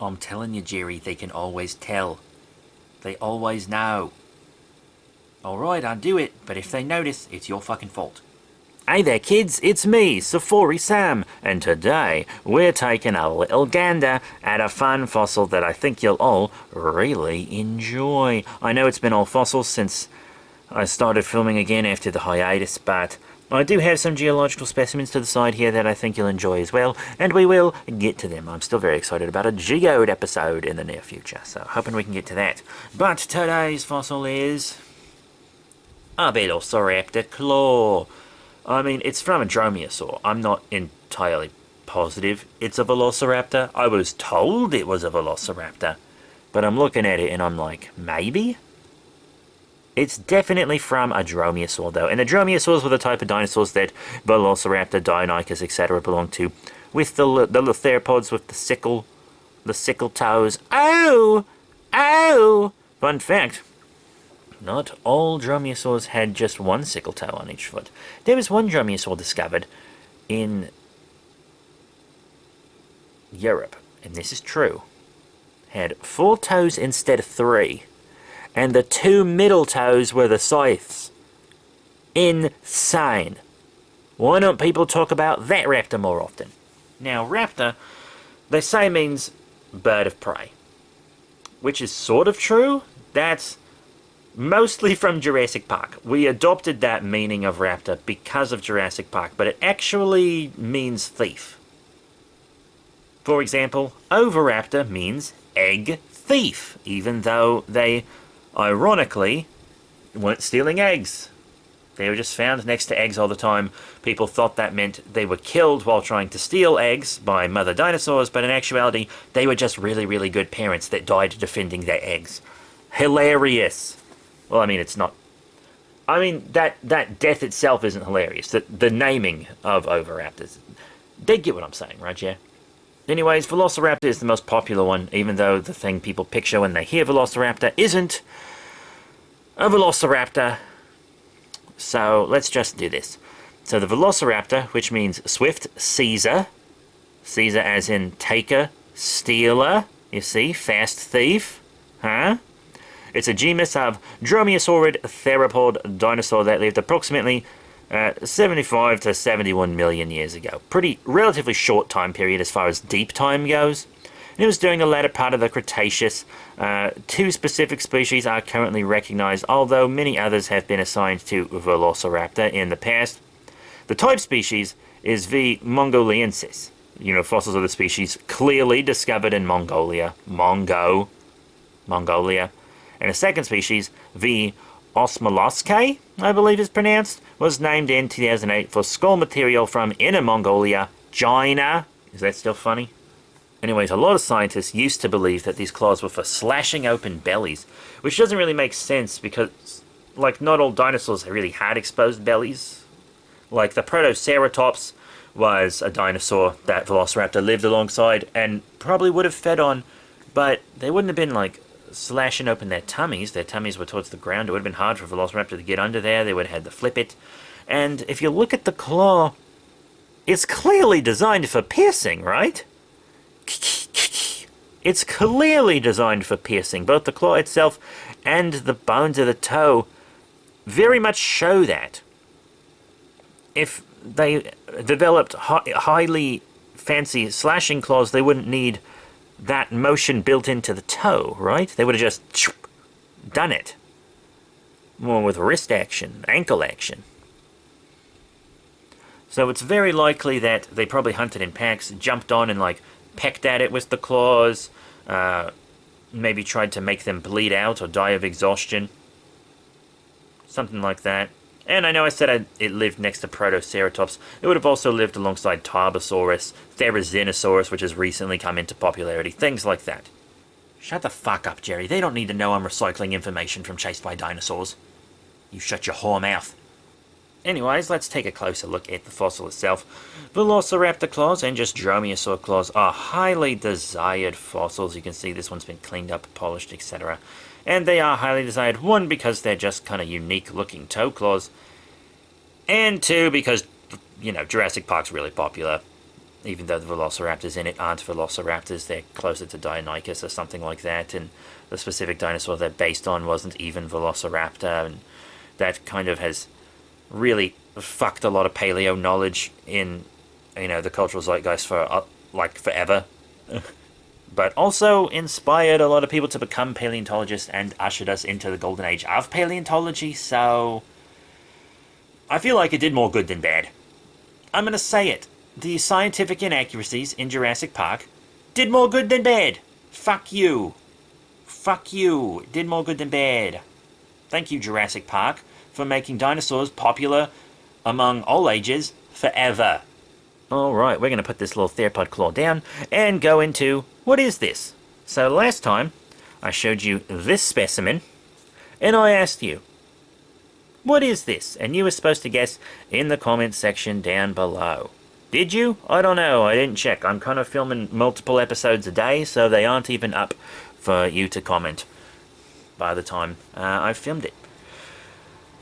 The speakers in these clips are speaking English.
I'm telling you, Jerry, they can always tell. They always know. Alright, I'll do it, but if they notice, it's your fucking fault. Hey there, kids, it's me, Safari Sam, and today we're taking a little gander at a fun fossil that I think you'll all really enjoy. I know it's been all fossils since I started filming again after the hiatus, but I do have some geological specimens to the side here that I think you'll enjoy as well, and we will get to them. I'm still very excited about a geode episode in the near future, so hoping we can get to that. But today's fossil is a Velociraptor claw. I mean, it's from a dromaeosaur. I'm not entirely positive it's a Velociraptor. I was told it was a Velociraptor, but I'm looking at it and I'm like, maybe? It's definitely from a dromaeosaur, though, and the dromaeosaurs were the type of dinosaurs that Velociraptor, Deinonychus, etc. belonged to, with the little theropods with the sickle toes. Oh! Oh! Fun fact, not all dromaeosaurs had just one sickle toe on each foot. There was one dromaeosaur discovered in Europe, and this is true, had 4 toes instead of 3. And the 2 middle toes were the scythes. Insane. Why don't people talk about that raptor more often? Now, raptor, they say means bird of prey, which is sort of true. That's mostly from Jurassic Park. We adopted that meaning of raptor because of Jurassic Park, but it actually means thief. For example, oviraptor means egg thief, even though they ironically weren't stealing eggs. They were just found next to eggs all the time. People thought that meant they were killed while trying to steal eggs by mother dinosaurs, but in actuality, they were just really, really good parents that died defending their eggs. Hilarious. Well, I mean, it's not. I mean, that death itself isn't hilarious. The naming of oviraptors. They get what I'm saying, right, yeah? Anyways, Velociraptor is the most popular one, even though the thing people picture when they hear Velociraptor isn't a Velociraptor. So let's just do this. So the Velociraptor, which means swift Caesar as in taker, stealer, you see, fast thief, huh? It's a genus of dromaeosaurid theropod dinosaur that lived approximately 75 to 71 million years ago. Pretty relatively short time period as far as deep time goes. And it was during the latter part of the Cretaceous. 2 specific species are currently recognized, although many others have been assigned to Velociraptor in the past. The type species is V. mongoliensis. You know, fossils of the species clearly discovered in Mongolia. Mongolia. And a second species, V. Osmoloscae, I believe is pronounced, was named in 2008 for skull material from Inner Mongolia, China. Is that still funny? Anyways, a lot of scientists used to believe that these claws were for slashing open bellies, which doesn't really make sense because, like, not all dinosaurs really had exposed bellies. Like, the Protoceratops was a dinosaur that Velociraptor lived alongside and probably would have fed on, but they wouldn't have been, like, slashing open their tummies. Their tummies were towards the ground. It would have been hard for Velociraptor to get under there. They would have had to flip it. And if you look at the claw, it's clearly designed for piercing, right? It's clearly designed for piercing. Both the claw itself and the bones of the toe very much show that. If they developed highly fancy slashing claws, they wouldn't need that motion built into the toe, right? They would have just done it. More with wrist action, ankle action. So it's very likely that they probably hunted in packs, jumped on and like pecked at it with the claws, maybe tried to make them bleed out or die of exhaustion. Something like that. And I know I said it lived next to Protoceratops. It would have also lived alongside Tarbosaurus, Therizinosaurus, which has recently come into popularity, things like that. Shut the fuck up, Jerry. They don't need to know I'm recycling information from Chased by Dinosaurs. You shut your whore mouth. Anyways, let's take a closer look at the fossil itself. Velociraptor claws and just dromaeosaur claws are highly desired fossils. You can see this one's been cleaned up, polished, etc. And they are highly desired, 1, because they're just kind of unique looking toe claws, and 2, because, you know, Jurassic Park's really popular. even though the velociraptors in it aren't velociraptors, they're closer to Deinonychus or something like that, and the specific dinosaur they're based on wasn't even Velociraptor, and that kind of has really fucked a lot of paleo knowledge in, the cultural zeitgeist for, like, forever. But also inspired a lot of people to become paleontologists and ushered us into the golden age of paleontology, so I feel like it did more good than bad. I'm going to say it. The scientific inaccuracies in Jurassic Park did more good than bad. Fuck you. Fuck you. It did more good than bad. Thank you, Jurassic Park, for making dinosaurs popular among all ages forever. Alright, we're going to put this little theropod claw down and go into, what is this? So last time, I showed you this specimen, and I asked you, what is this? And you were supposed to guess in the comments section down below. Did you? I don't know, I didn't check. I'm kind of filming multiple episodes a day, so they aren't even up for you to comment by the time I've filmed it.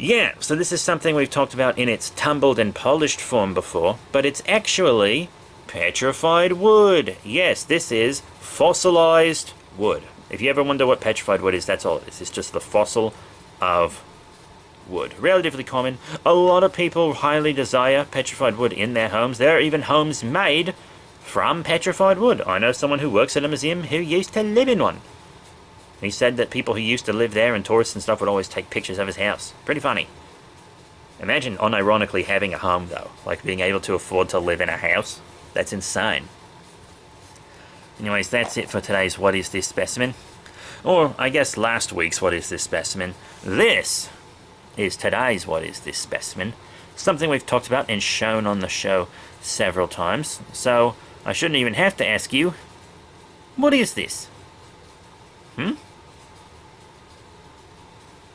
Yeah, so this is something we've talked about in its tumbled and polished form before, but it's actually petrified wood. Yes, this is fossilized wood. If you ever wonder what petrified wood is, that's all it is. It's just the fossil of wood. Relatively common. A lot of people highly desire petrified wood in their homes. There are even homes made from petrified wood. I know someone who works at a museum who used to live in one. He said that people who used to live there and tourists and stuff would always take pictures of his house. Pretty funny. Imagine unironically having a home, though. Like being able to afford to live in a house. That's insane. Anyways, that's it for today's What Is This Specimen? Or, I guess, last week's What Is This Specimen. This is today's What Is This Specimen. Something we've talked about and shown on the show several times. So, I shouldn't even have to ask you, what is this?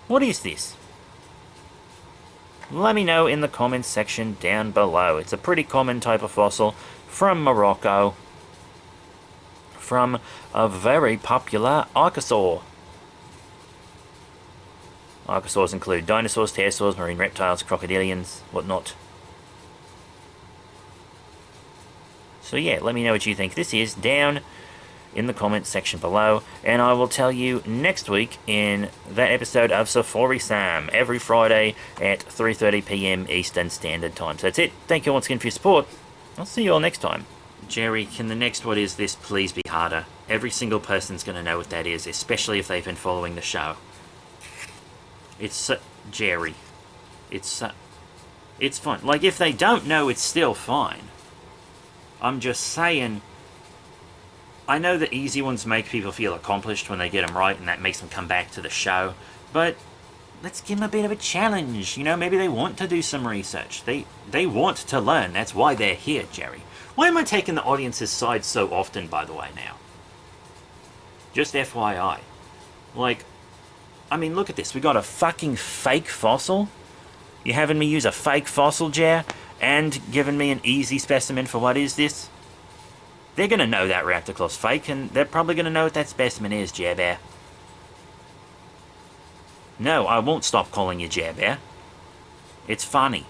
What is this? Let me know in the comments section down below. It's a pretty common type of fossil from Morocco, from a very popular archosaur. Archosaurs include dinosaurs, pterosaurs, marine reptiles, crocodilians, whatnot. So yeah, let me know what you think this is down in the comments section below, and I will tell you next week in that episode of Safari Sam, every Friday at 3:30 PM Eastern Standard Time. So that's it. Thank you once again for your support. I'll see you all next time. Jerry, can the next What Is This please be harder? Every single person's going to know what that is, especially if they've been following the show. It's Jerry. It's fine. Like, if they don't know, it's still fine. I'm just saying, I know the easy ones make people feel accomplished when they get them right, and that makes them come back to the show, but let's give them a bit of a challenge. Maybe they want to do some research. They want to learn. That's why they're here, Jerry. Why am I taking the audience's side so often, by the way, now? Just FYI. Like, I mean, look at this. We got a fucking fake fossil. You having me use a fake fossil, Jer? And giving me an easy specimen for what is this? They're going to know that raptor claw's fake, and they're probably going to know what that specimen is, Jer Bear. No, I won't stop calling you Jer Bear. It's funny.